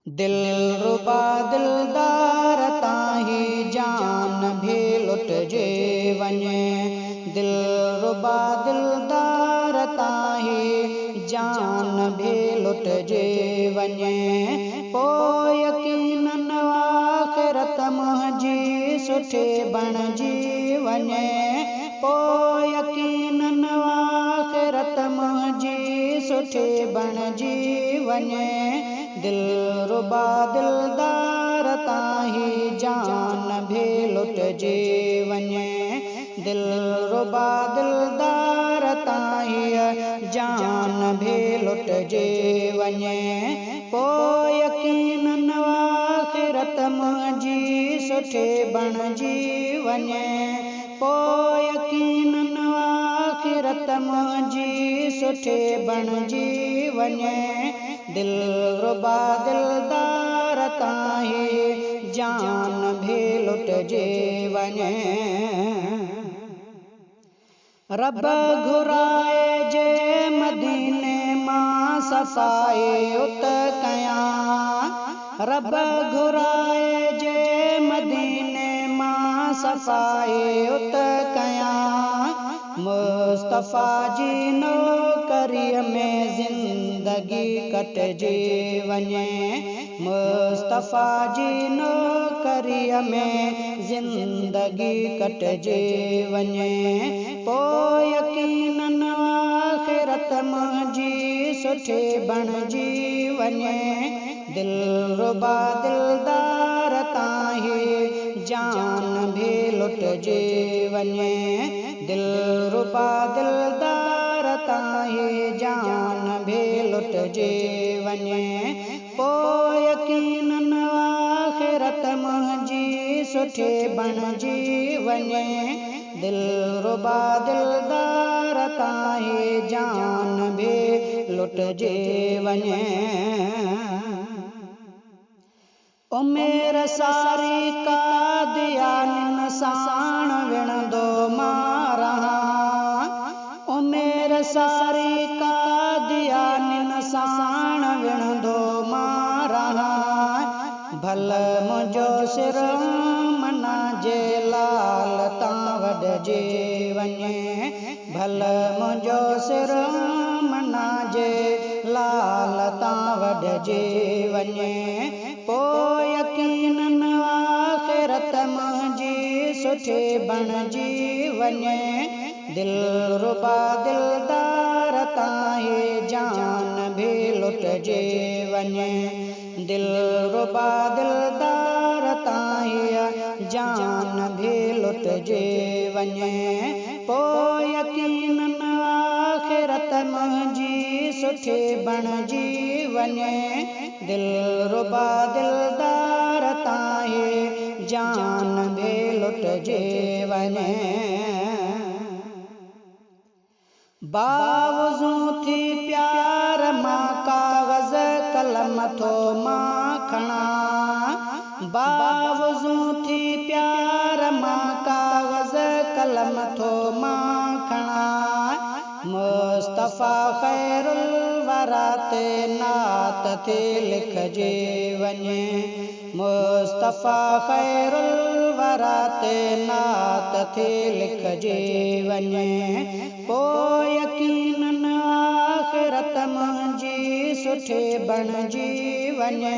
दिलरुबा दिलदार ताही जान भी लुट जे वञे। दिलरुबा दिलदार ताही जान भी लुट जे वञे। पोइ यकीनन आख़िरत मुंहिंजी सुठी बणिजी वञे। पोइ यकीनन आख़िरत मुंहिंजी सुठी बणिजी वञे। दिलरुबा दिलदार ताही जान भी लुट जे वञे। दिलरुबा दिलदार ताही जान भी लुट जे वञे। पोइ यकीनन आख़िरत मुंहिंजी सुठी बणिजी वञे। पोइ यकीनन आख़िरत मुंहिंजी सुठी बणिजी वञे। दिलरुबा दिलदार ताही जान भी लुट जे वञे। रब घुराए जे मदीने मां सफ़ाई उत कयां। रब घुराए जे मदीने मां सफ़ाई उत कयां। मुस्तफ़ा जी नौकरीअ में ज़िंदगी कटिजी वञे। मुस्तफ़ा जी नौकरीअ में ज़िंदगी कटिजी वञे। पोइ यकीनन आख़िरत मुंहिंजी सुठी बणिजी वञे। दिलरुबा दिलदार ताही जान भी लुट जे वञे। दिलरुबा दिलदार ताही जान भी लुट जे वञे। पोइ यकीनन आख़िरत मुंहिंजी सुठी बणिजी वञे। दिलरुबा दिलदार ताही जान भी लुट जे वञे। उमेर सारी कादियानिन साण विणंदो मां रहां। उमेर सारी कादियानिन साण विणंदो मां रहां। भल मुंहिंजो सिर मना जे लाल तां वढिजे वञे। भल मुंहिंजो सिर मना जे लाल तां वढिजे वञे। पोइ यकीनन आख़िरत मुंहिंजी सुठी बणिजी वञे। दिलरुबा दिलदार ताही जान भी लुट जे वञे। दिलरुबा दिलदार ताही जान भी लुट जे वञे। पोइ यकीनन आख़िरत मुंहिंजी सुठी बणिजी वञे। दिलरुबा दिलदार ताही जान भी लुट जे वञे। बावज़ू थी प्यार मां काग़ज़ कलम थो मां खणां। बावज़ू थी प्यार मां काग़ज़ कलम थो मां खणां। मुस्तफ़ा ख़ैरुल वरा ते नात थी लिखजे वञे। मुस्तफ़ा ख़ैरुल वरा ते नात थी लिखजे वञे। पोइ यकीनन आख़िरत मुंहिंजी सुठी बणिजी वञे।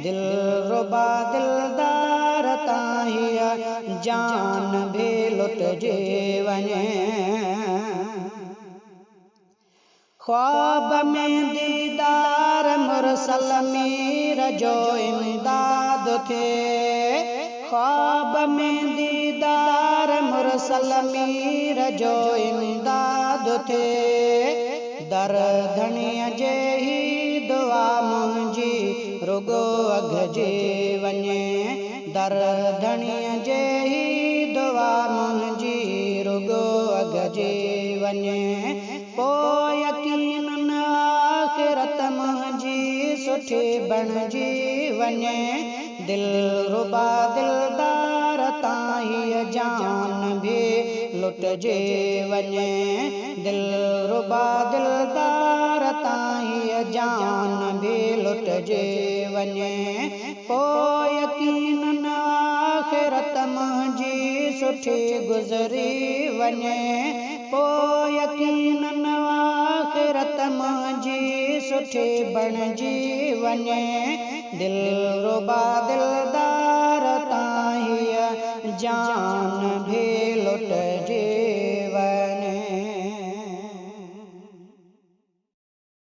दिलरुबा दिलदार ताही जान भी लुट जे वञे। ख्वाब में दीदार मुरसल मीर जो इमदाद थे। ख्वाब में दीदार मुरसल मीर जो इमदाद थे। दर धणीअ जे ही दुआ मुंहिंजी रुगो अघिजे वञे। दर धणीअ जे ही दुआ मुंहिंजी रुगो अघिजे वञे। पोइ यकीनन आख़िरत मुंहिंजी सुठी बणिजी वञे। दिलरुबा दिलदार ताही जान भी लुटजे वञे दिल रुबा दिलदार ताईं जान भी लुटजे वञे पोइ यकीनन आख़िरत मुंहिंजी सुठी गुज़री वञे पोइ यकीनन आख़िरत मुंहिंजी सुठी बणिजी वञे दिल रुबा दिलदार ताईं जान भी